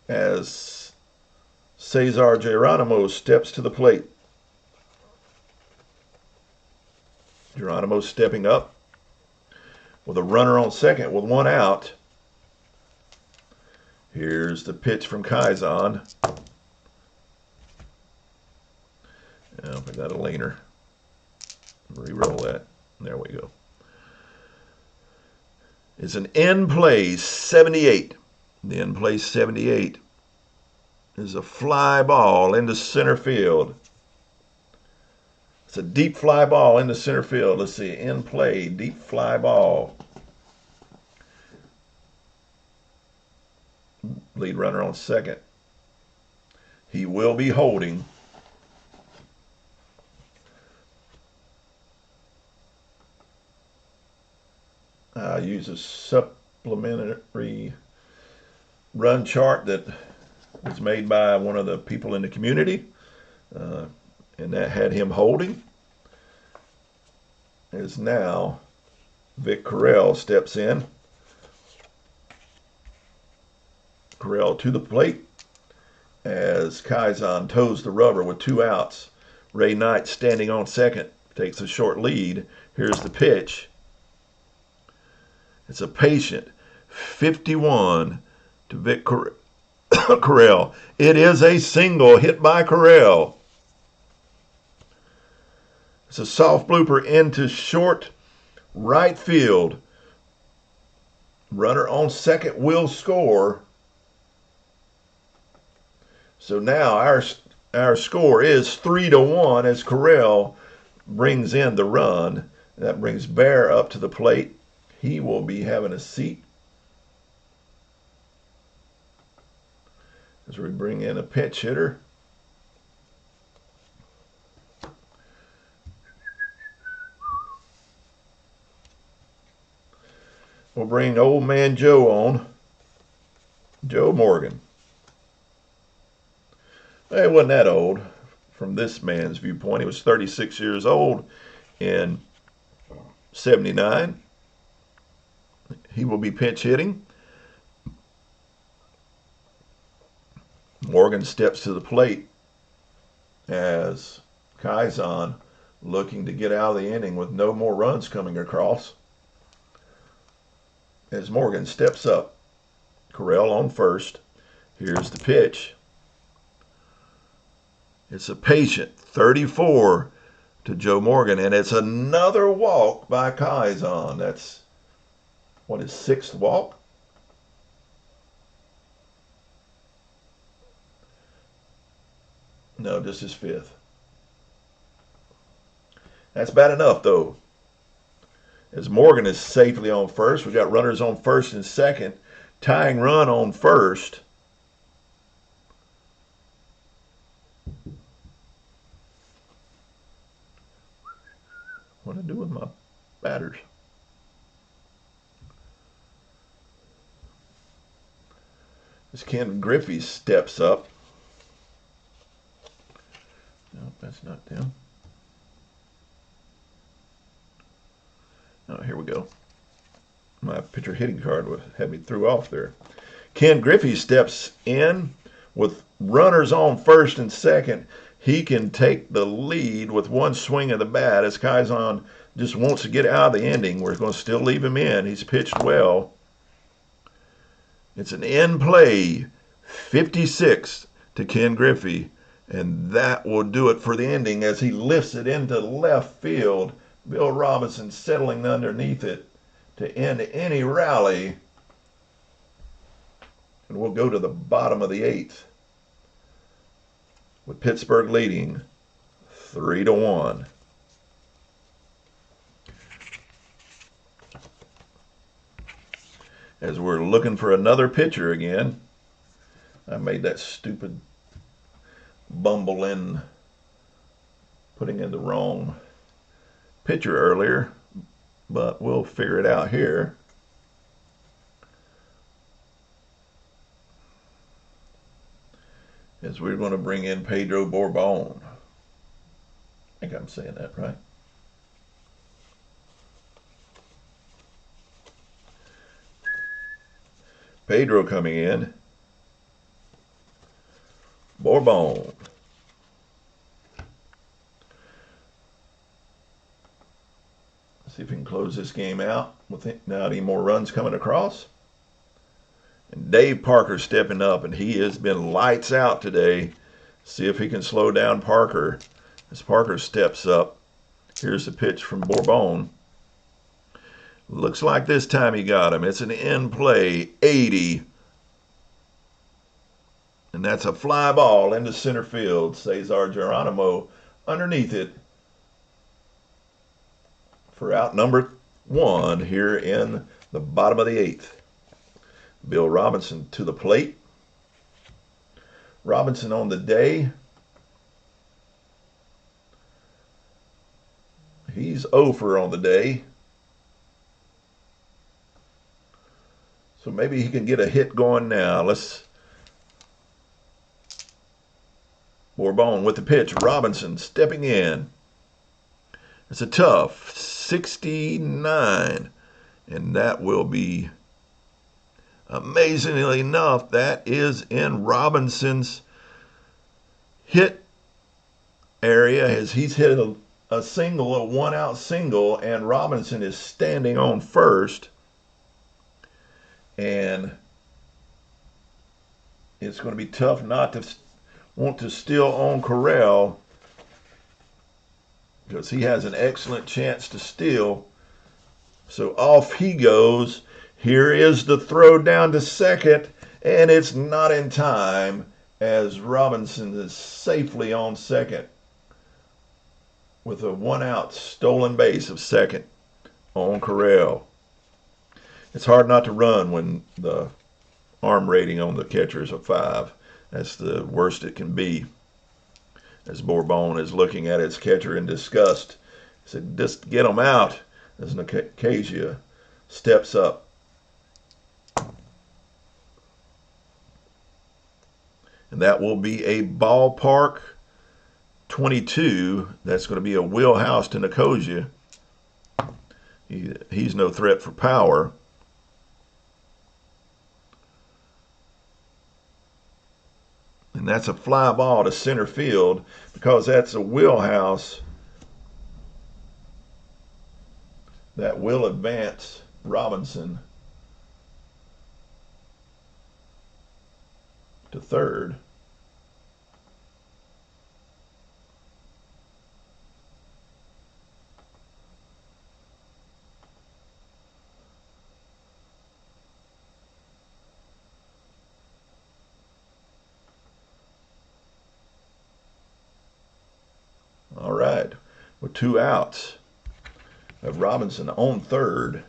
as Cesar Geronimo steps to the plate. Geronimo stepping up with a runner on second with 1 out. Here's the pitch from Kaizen. Oh, I got a laner. Re-roll that. There we go. It's an in-play 78. The in-play 78 is a fly ball into center field. It's a deep fly ball into center field. Let's see, in play, deep fly ball. Lead runner on second. He will be holding. I use a supplementary run chart that was made by one of the people in the community, and that had him holding. As now Vic Correll steps in. Correll to the plate as Kaizen toes the rubber with 2 outs. Ray Knight standing on second takes a short lead. Here's the pitch. It's a patient 51 to Vic Correll. It is a single hit by Correll. It's a soft blooper into short right field. Runner on second will score. So now our score is 3-1 as Correll brings in the run. That brings Bear up to the plate. He will be having a seat as we bring in a pinch hitter. We'll bring old man Joe on, Joe Morgan. He wasn't that old from this man's viewpoint. He was 36 years old in '79. He will be pinch hitting. Morgan steps to the plate as Kaizen looking to get out of the inning with no more runs coming across. As Morgan steps up, Correll on first. Here's the pitch. It's a patient 34 to Joe Morgan, and it's another walk by Kaizen. That's what, his 6th walk? No, just his 5th. That's bad enough, though. As Morgan is safely on first, we got runners on first and second. Tying run on first. What do I do with my batters? As Ken Griffey steps up. No, that's not them. Oh, here we go. My pitcher hitting card had me threw off there. Ken Griffey steps in with runners on first and second. He can take the lead with one swing of the bat as Kaizen just wants to get out of the inning. We're going to still leave him in. He's pitched well. It's an in play, 56 to Ken Griffey, and that will do it for the ending as he lifts it into left field. Bill Robinson settling underneath it to end any rally. And we'll go to the bottom of the 8th with Pittsburgh leading 3-1. As we're looking for another pitcher again. I made that stupid bumble in putting in the wrong pitcher earlier, but we'll figure it out here. As we're going to bring in Pedro Bourbon. I think I'm saying that right. Pedro coming in. Bourbon. See if we can close this game out without any more runs coming across. And Dave Parker stepping up, and he has been lights out today. See if he can slow down Parker. As Parker steps up, here's the pitch from Bourbon. Looks like this time he got him. It's an in play, 80. And that's a fly ball into center field. Cesar Geronimo underneath it for out number 1 here in the bottom of the 8th. Bill Robinson to the plate. Robinson on the day, he's over on the day. So maybe he can get a hit going now. Let's. Bourbon with the pitch. Robinson stepping in. It's a tough 69. And that will be, amazingly enough, that is in Robinson's hit area, as he's hit a single, a one-out single, and Robinson is standing on first. And it's going to be tough not to want to still own Corral, because he has an excellent chance to steal. So off he goes. Here is the throw down to second, and it's not in time, as Robinson is safely on second with a one-out stolen base of second on Corral. It's hard not to run when the arm rating on the catcher is a 5. That's the worst it can be. As Bourbon is looking at his catcher in disgust, he said, "Just get him out." As Nicasia steps up. And that will be a ballpark 22. That's going to be a wheelhouse to Nicosia. He's no threat for power. And that's a fly ball to center field, because that's a wheelhouse that will advance Robinson to third. All right, with 2 outs, of Robinson on third,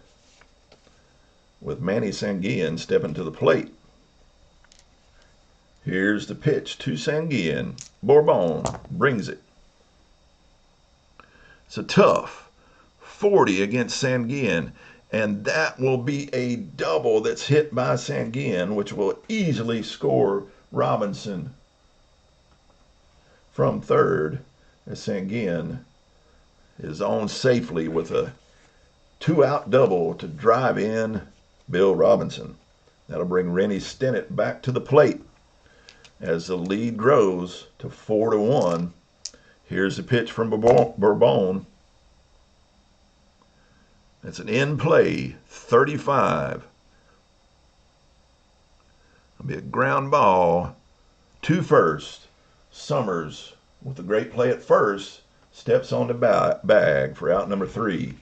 with Manny Sanguillen stepping to the plate. Here's the pitch to Sanguillen. Bourbon brings it. It's a tough 40 against Sanguillen, and that will be a double that's hit by Sanguillen, which will easily score Robinson from third, as Sanguillen is on safely with a 2-out double to drive in Bill Robinson. That'll bring Rennie Stennett back to the plate as the lead grows to 4-1. Here's the pitch from Bourbon. It's an in-play 35. It'll be a ground ball to first. Summers, with a great play at first, steps on the bag for out number 3.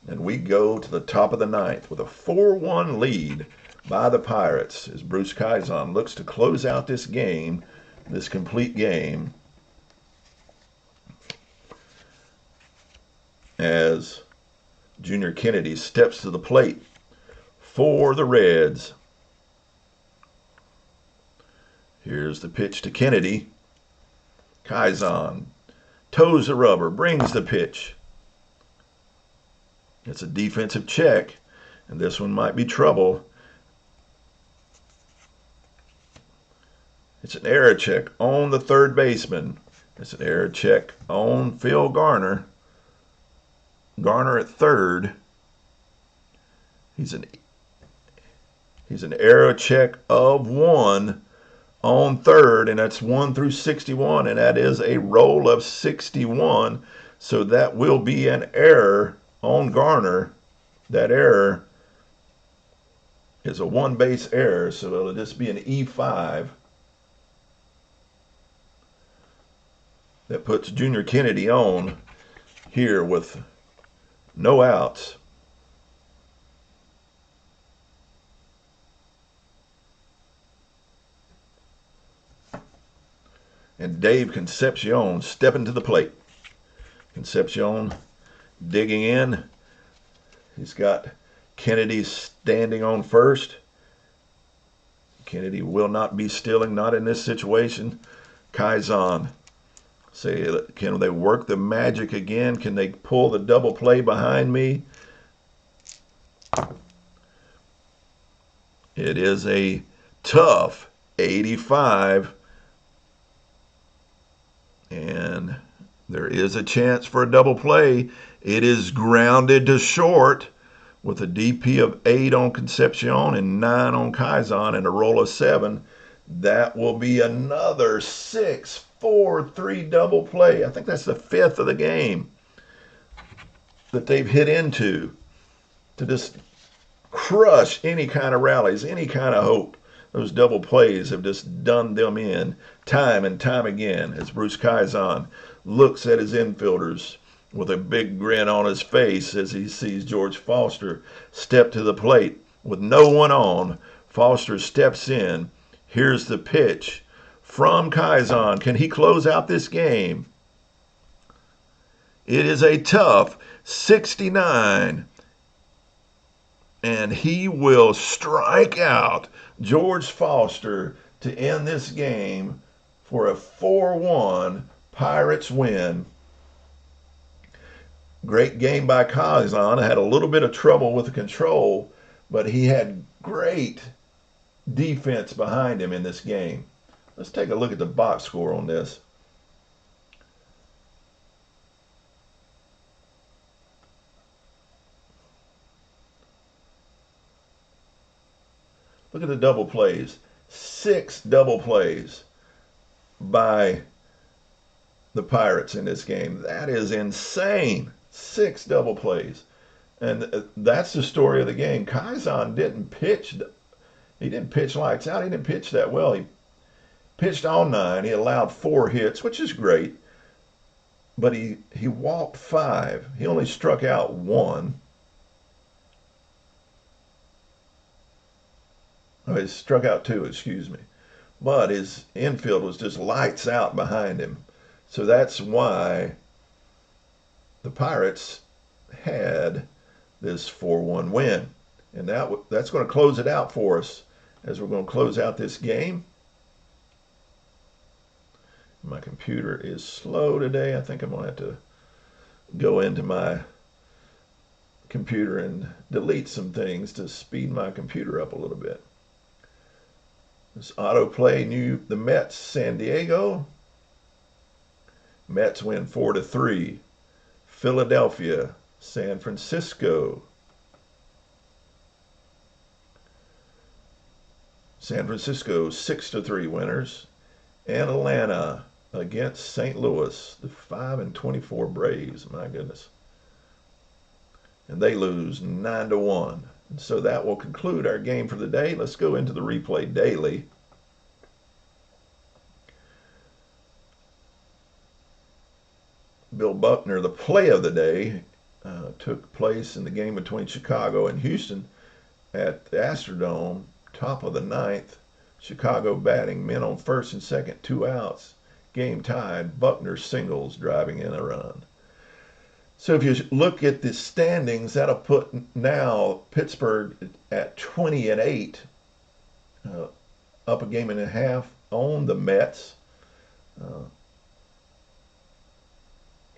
And we go to the top of the ninth with a 4-1 lead by the Pirates, as Bruce Kaizen looks to close out this game, this complete game, as Junior Kennedy steps to the plate for the Reds. Here's the pitch to Kennedy. Kaizen toes the rubber, brings the pitch. It's a defensive check, and this one might be trouble. It's an error check on the third baseman. It's an error check on Phil Garner. Garner at third. He's an error check of 1 on third, and that's 1 through 61, and that is a roll of 61. So that will be an error on Garner. That error is a 1-base error, so it'll just be an E5. That puts Junior Kennedy on here with no outs. And Dave Concepcion stepping to the plate. Concepcion digging in. He's got Kennedy standing on first. Kennedy will not be stealing, not in this situation. Kaizen. Say, can they work the magic again? Can they pull the double play behind me? It is a tough 85. And there is a chance for a double play. It is grounded to short with a DP of 8 on Concepcion and 9 on Kaizen and a roll of 7. That will be another 6-4-3 double play. I think that's the 5th of the game that they've hit into to just crush any kind of rallies, any kind of hope. Those double plays have just done them in time and time again as Bruce Kaizen looks at his infielders with a big grin on his face as he sees George Foster step to the plate with no one on. Foster steps in. Here's the pitch from Kaizen. Can he close out this game? It is a tough 69. And he will strike out George Foster to end this game for a 4-1 Pirates win. Great game by Kaizen. Had a little bit of trouble with the control, but he had great defense behind him in this game. Let's take a look at the box score on this. Look at the double plays. 6 double plays by the Pirates in this game. That is insane. 6 double plays. And that's the story of the game. Kaizen didn't pitch. He didn't pitch lights out. He didn't pitch that well. He pitched all 9. He allowed 4 hits, which is great. But he walked 5. He only struck out 1. Oh, he struck out 2, excuse me. But his infield was just lights out behind him. So that's why the Pirates had this 4-1 win. And that's going to close it out for us as we're going to close out this game. My computer is slow today. I think I'm going to have to go into my computer and delete some things to speed my computer up a little bit. This autoplay the Mets, San Diego. Mets win 4-3. Philadelphia, San Francisco. San Francisco 6-3 winners. And Atlanta against St. Louis, the 5-24 Braves. My goodness. And they lose 9-1. And so that will conclude our game for the day. Let's go into the replay daily. Bill Buckner, the play of the day, took place in the game between Chicago and Houston at the Astrodome, top of the 9th. Chicago batting, men on first and second, 2 outs. Game tied. Buckner singles, driving in a run. So if you look at the standings, that'll put now Pittsburgh at 20-8, up a game and a half on the Mets.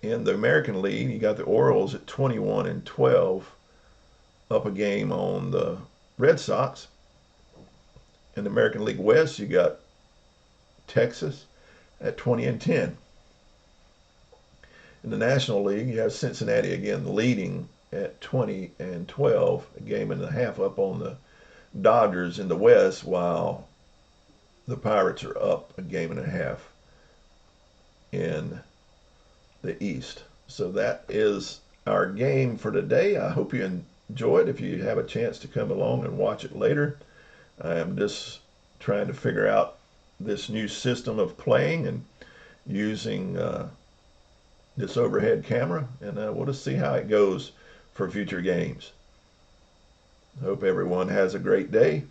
In the American League, you got the Orioles at 21-12, up a game on the Red Sox. In the American League West, you got Texas at 20-10. In the National League, you have Cincinnati again leading at 20-12, a game and a half up on the Dodgers in the West, while the Pirates are up a game and a half in the East. So that is our game for today. I hope you enjoyed. If you have a chance to come along and watch it later, I am just trying to figure out this new system of playing and using this overhead camera, and we'll just see how it goes for future games. I hope everyone has a great day.